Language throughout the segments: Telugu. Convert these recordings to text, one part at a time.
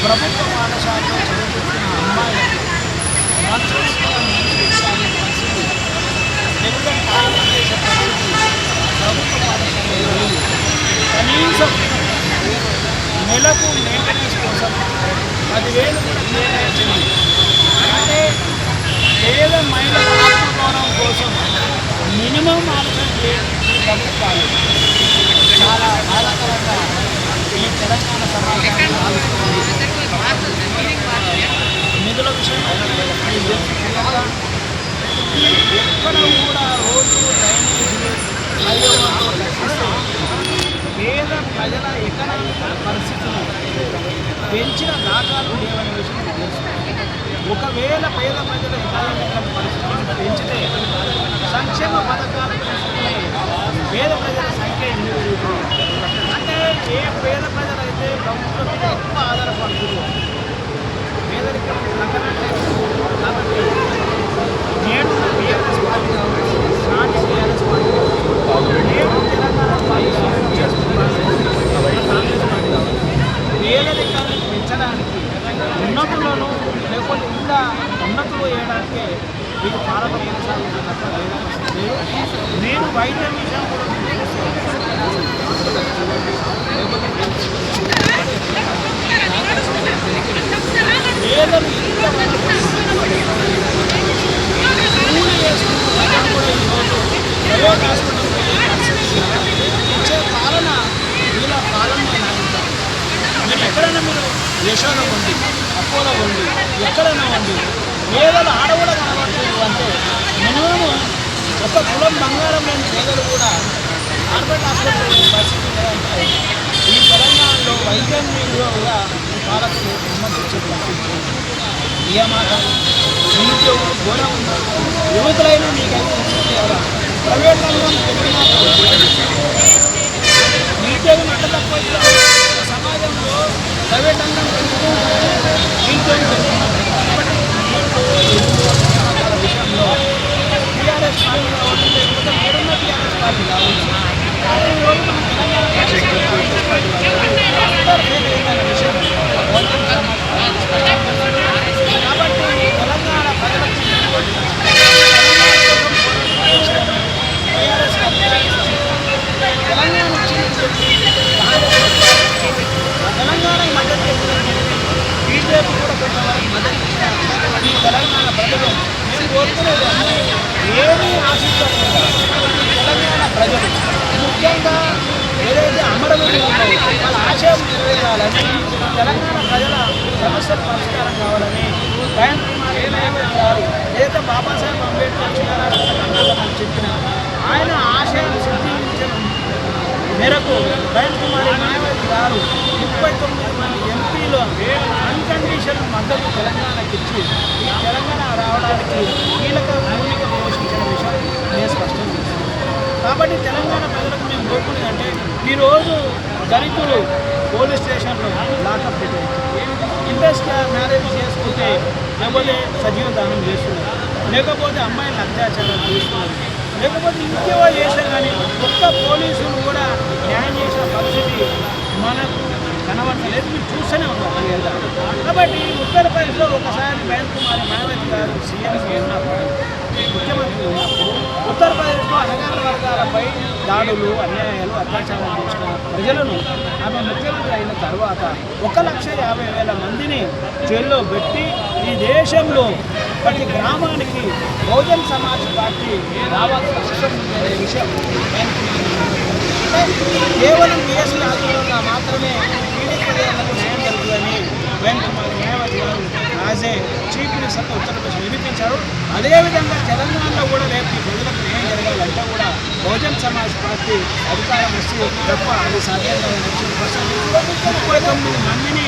ప్రభుత్వ పాఠశాలలో చదువుతున్న అమ్మాయిలకు రెగ్యులర్ కాలం చేసే పరిస్థితి ప్రభుత్వ పాఠశాలలో లేదు. కనీసం నెలకు మెయింటెనెన్స్ కోసం 10,000 కూడా కేటాయించింది. అంటే పేద మహిళల ఆత్మగౌరవం కోసం మినిమం ఆప్షన్ చేయడానికి ప్రభుత్వాలు చాలా బాధాకరంగా ఈ తెలంగాణ సమాజాన్ని ఆలోచిస్తుంది. నిధుల విషయంలో ఎక్కడ కూడా రోడ్లు డ్రైనేజీలు ఫ్లైఓవర్లు కట్టిస్తే పేద ప్రజల ఎకనామిక్ పరిస్థితులు పెంచిన దాఖలు లేవనే విషయం తెలుస్తుంది. ఒకవేళ పేద ప్రజల ఎకనామిక్ పరిస్థితులను పెంచితే సంక్షేమ పథకాలు తీసుకునే పేద ప్రజల సంఖ్య ఎందుకు పెరుగుతుంది? అంటే ఏ పేద ప్రజలైతే ప్రభుత్వం మీద ఎక్కువ ఆధారపడుతుందో పేదరికం తగ్గనట్టే. కాబట్టి నేడు టీఆర్ఎస్ పార్టీ కావచ్చు, నాటి టీఆర్ఎస్ పార్టీ కావచ్చు, నేడు తెలంగాణ కాంగ్రెస్ పార్టీ కావచ్చు, పేదరికాన్ని పెంచడానికి ఉన్నతులను లేకపోతే ఇంకా ఉన్నతులు వేయడానికే ఇది భారత కొనసాగుతుంది తప్ప నేను వైద్యం విషయం కూడా పేదలు కూలి వేసుకుంటున్నా కూడా ఈరోజు ప్రైవేట్ హాస్పిటల్ ఇచ్చే పాలన వీళ్ళ పాలన మీరు ఎక్కడైనా మీరు యశోలో ఉంది, అపోలో ఉంది, ఎక్కడైనా ఉంది, పేదలు ఆడవాళ్ళు కనబడుతుంది. అంటే మినిమం ఒక కులం బంగారం లేని పేదలు కూడా కార్పొరేట్ హాస్పిటల్ పరిస్థితి లేదంటే ఈ తెలంగాణలో వైద్యం మీద కూడా పాలకులు విమర్శించే పరిస్థితి. నియామకాలు నిరుద్యోగులు ఘోరం ఉన్నారు. యువకులైనా మీకైతే ప్రైవేట్ రంగం పెరిగినా నిరుద్యోగం ఎంత తక్కువ సమాజంలో ప్రైవేట్ రంగం నిరుద్యోగం విషయంలో టీఆర్ఎస్ పార్టీ కావచ్చు, లేకపోతే ఏడున్న టీఆర్ఎస్ పార్టీ కావచ్చు, విషయం కాబట్టి తెలంగాణ ప్రజలకు తెలంగాణ మద్దతు బీజేపీ కూడా కొంతవరకు మద్దతు ఈ తెలంగాణ ప్రజలు నేను కోరుకునేది ఏమీ ఆశించకుండా తెలంగాణ ప్రజలు ముఖ్యంగా ఏదైతే అమరవీరులు ఉన్నాయో వాళ్ళ ఆశయం నెరవేరాలని, తెలంగాణ ప్రజల సమస్యల పరిష్కారం కావాలని బ్యాంక్ గారు ఏదైతే బాబాసాహెబ్ అంబేద్కర్ చిన్నారాష్ట్ర చెప్పిన ఆయన ఆశయాన్ని సిద్ధించిన మేరకు బ్యాంక్ కుమారి న్యాయవాది గారు 39 మంది ఎంపీలు అన్కండిషన్ మద్దతు తెలంగాణకి ఇచ్చి ఈ తెలంగాణ రావడానికి కీలక భూమిక పోషించిన విషయం నేను స్పష్టం చేశాను. కాబట్టి తెలంగాణ ప్రజలకు మేము కోరుకునేదంటే ఈరోజు దళితులు పోలీస్ స్టేషన్లో లాకప్ పెట్టవచ్చు, ఇంట్రెస్ట్ మ్యారేజ్ చేసుకుంటే లేకపోతే సజీవ దానం చేస్తున్నారు, లేకపోతే అమ్మాయిని అత్యాచారం చేస్తున్నారు, లేకపోతే ఇంకేవో చేసినా కానీ ఒక్క పోలీసులు కూడా న్యాయం చేసిన పరిస్థితి మనకు కనబడలేదు. మీరు చూస్తూనే ఉన్నారు. కాబట్టి ఉత్తరప్రదేశ్లో ఒకసారి బ్యాంక్ కుమారి మాయావతి గారు సీఎంగా ఉన్నప్పుడు, ముఖ్యమంత్రి ఉన్నప్పుడు ఉత్తరప్రదేశ్లో అణగారిన వర్గాలపై దాడులు, అన్యాయాలు, అత్యాచారం చేసిన ప్రజలను ఆమె ముఖ్యమంత్రి అయిన తర్వాత 1,50,000 మందిని జైల్లో పెట్టి ఈ దేశంలో ప్రతి గ్రామానికి బహుజన్ సమాజ్ పార్టీ రావాల్సిన అవసరం ఉందనే విషయం కేవలం బీఎస్పీ ఆధ్వర్యంగా మాత్రమే పీడిత ప్రజలకు న్యాయం జరుగుతుందని బ్యాంక్ కుమారి న్యాయవాది గారు యాజ్ ఏ చీఫ్ మినిస్టర్గా ఉత్తరప్రదేశ్ నిరూపించారు. అదేవిధంగా తెలంగాణలో కూడా రేపు ఈ ప్రజలకు న్యాయం జరగాలంటే కూడా బహుజన్ సమాజ్ పార్టీ అధికారం వస్తే తప్ప అది సాధ్యంగా 39 మందిని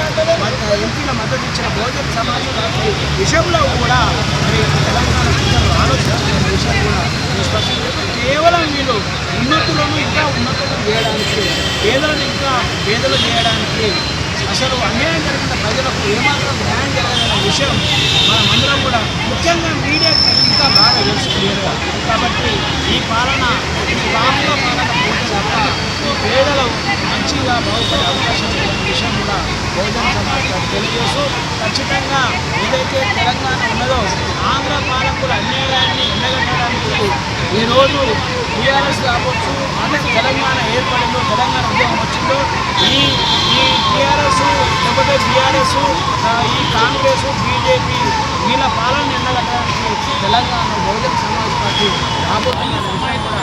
ఎంపీల మద్దతు ఇచ్చిన బహుజన్ సమాజ్ పార్టీ విషయంలో కూడా మరి తెలంగాణ ప్రజలు ఆలోచించిన విషయం కూడా స్పష్టంగా కేవలం వీళ్ళు ఉన్నతులను ఇంకా ఉన్నతులు చేయడానికి, పేదలను ఇంకా పేదలు చేయడానికి, అసలు అన్యాయం జరిగిన ప్రజలకు ఏమాత్రం న్యాయం జరగాలనే విషయం మనమందరం కూడా ముఖ్యంగా మీడియాకి ఇంకా బాగా తెలుసు క్లియర్గా. కాబట్టి ఈ పాలన ఈ రాష్ట్ర పాలన పూర్తి తప్ప ఈ పేదలు మంచిగా బాగుపడే అవకాశం లేని విషయం కూడా బహుజన సమాజ్ పార్టీ తెలియజేస్తూ ఖచ్చితంగా ఏదైతే తెలంగాణ ఉన్నదో ఆంధ్ర పాలకుల అన్యాయాన్ని ఎండగట్టడానికి ఈరోజు టీఆర్ఎస్ కావచ్చు అంటే తెలంగాణ ఏర్పడిందో తెలంగాణ ఉద్యమం వచ్చిందో ఈ ఈ టీఆర్ఎస్ లేకపోతే బీఆర్ఎస్ ఈ కాంగ్రెస్ బీజేపీ వీళ్ళ పాలన ఎండగట్టడానికి తెలంగాణ బహుజన సమాజ్ పార్టీ రాబోతున్న విషయం కూడా